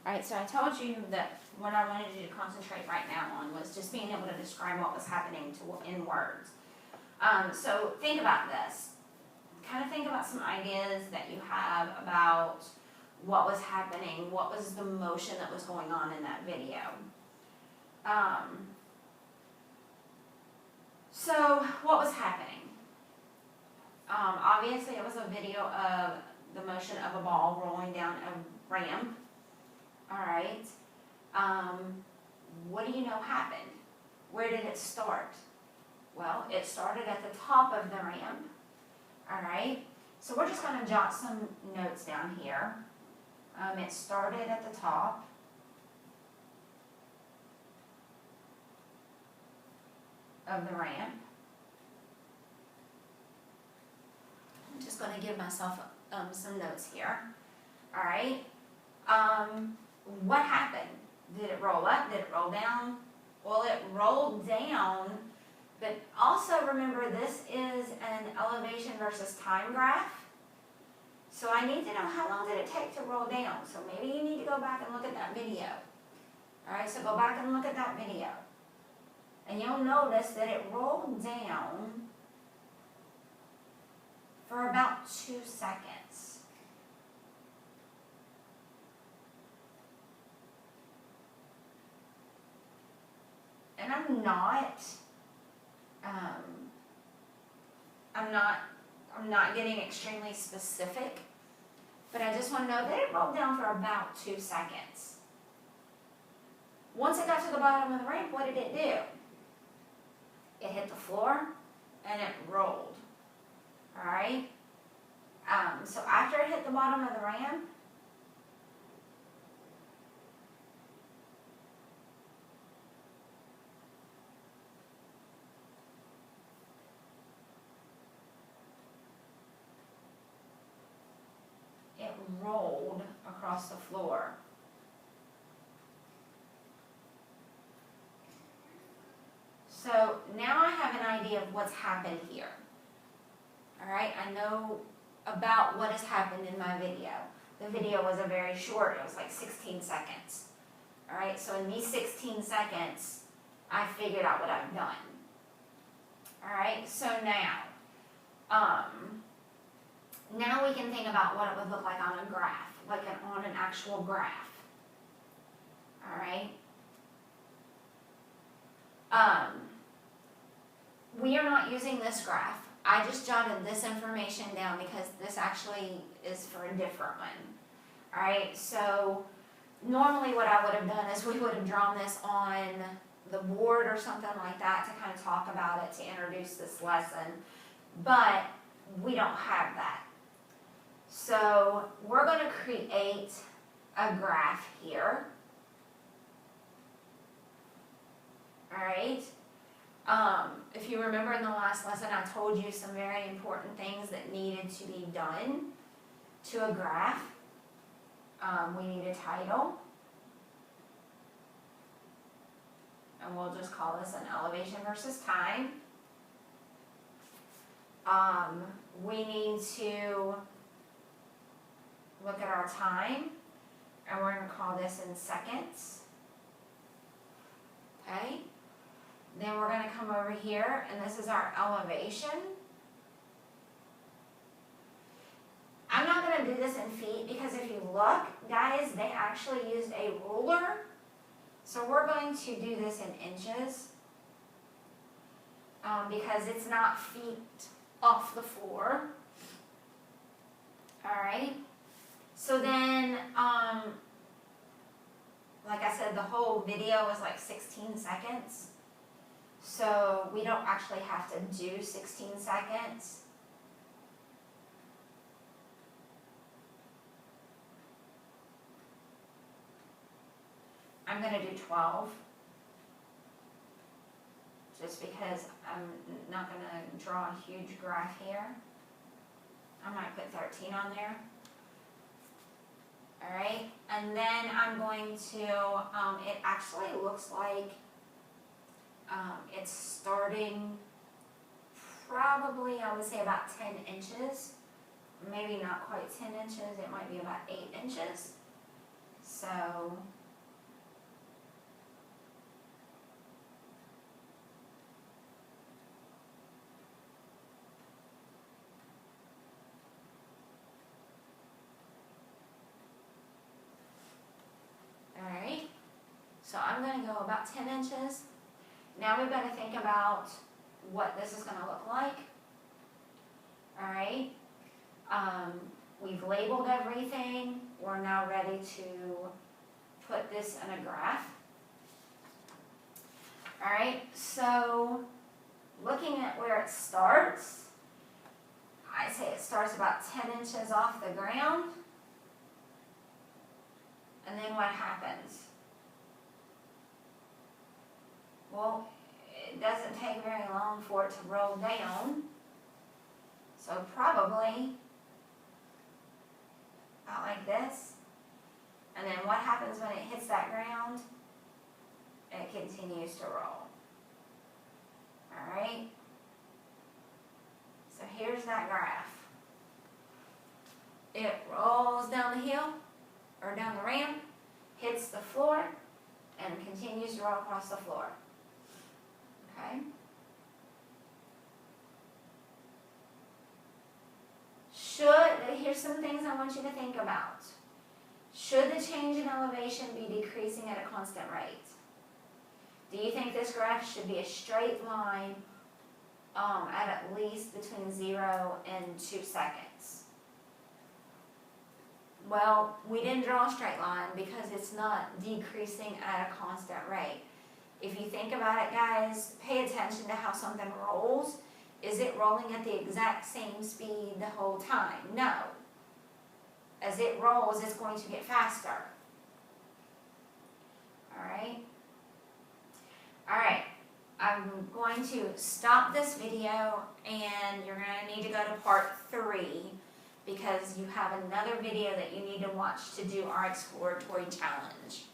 Alright, so I told you that what I wanted you to concentrate right now on was just being able to describe what was happening in words. So think about this. Kind of think about some ideas that you have about what was happening, what was the motion that was going on in that video. So what was happening? Obviously it was a video of the motion of a ball rolling down a ramp. Alright. What do you know happened? Where did it start? Well, it started at the top of the ramp. Alright. So we're just going to jot some notes down here. It started at the top. Of the ramp. I'm just going to give myself some notes here. Alright. What happened? Did it roll up? Did it roll down? Well, it rolled down, but also remember this is an elevation versus time graph. So I need to know how long did it take to roll down. So maybe you need to go back and look at that video. Alright, so go back and look at that video. And you'll notice that it rolled down for about 2 seconds. And I'm not getting extremely specific, but I just want to know that it rolled down for about 2 seconds. Once it got to the bottom of the ramp, what did it do? It hit the floor and it rolled. Alright? So after it hit the bottom of the ramp, it rolled across the floor. So now I have an idea of what's happened here. Alright, I know about what has happened in my video. The video was a very short, it was like 16 seconds. Alright, so in these 16 seconds, I figured out what I've done. Alright, so now we can think about what it would look like on a graph, like on an actual graph. Alright? We are not using this graph. I just jotted this information down because this actually is for a different one. Alright, so normally what I would have done is we would have drawn this on the board or something like that to kind of talk about it, to introduce this lesson, but we don't have that. So we're going to create a graph here. Alright. If you remember in the last lesson, I told you some very important things that needed to be done to a graph. We need a title. And we'll just call this an elevation versus time. We need to look at our time, and we're going to call this in seconds. Okay? Then we're going to come over here, and this is our elevation. I'm not going to do this in feet because if you look, guys, they actually used a ruler. So we're going to do this in inches because it's not feet off the floor. Alright. So then, like I said, the whole video was like 16 seconds. So we don't actually have to do 16 seconds. I'm going to do 12. Just because I'm not going to draw a huge graph here. I might put 13 on there. Alright, and then I'm going to, it actually looks like it's starting probably, I would say about 10 inches. Maybe not quite 10 inches, it might be about 8 inches. So alright, so I'm going to go about 10 inches. Now we've got to think about what this is going to look like. Alright, we've labeled everything. We're now ready to put this in a graph. Alright, so looking at where it starts, I say it starts about 10 inches off the ground. And then what happens? Well, it doesn't take very long for it to roll down. So probably about like this. And then what happens when it hits that ground? It continues to roll. Alright? So here's that graph. It rolls down the hill, or down the ramp, hits the floor, and continues to roll across the floor. Okay? Here's some things I want you to think about. Should the change in elevation be decreasing at a constant rate? Do you think this graph should be a straight line at least between 0 and 2 seconds? Well, we didn't draw a straight line because it's not decreasing at a constant rate. If you think about it, guys, pay attention to how something rolls. Is it rolling at the exact same speed the whole time? No. As it rolls, it's going to get faster. Alright? Alright, I'm going to stop this video and you're going to need to go to part 3 because you have another video that you need to watch to do our exploratory challenge.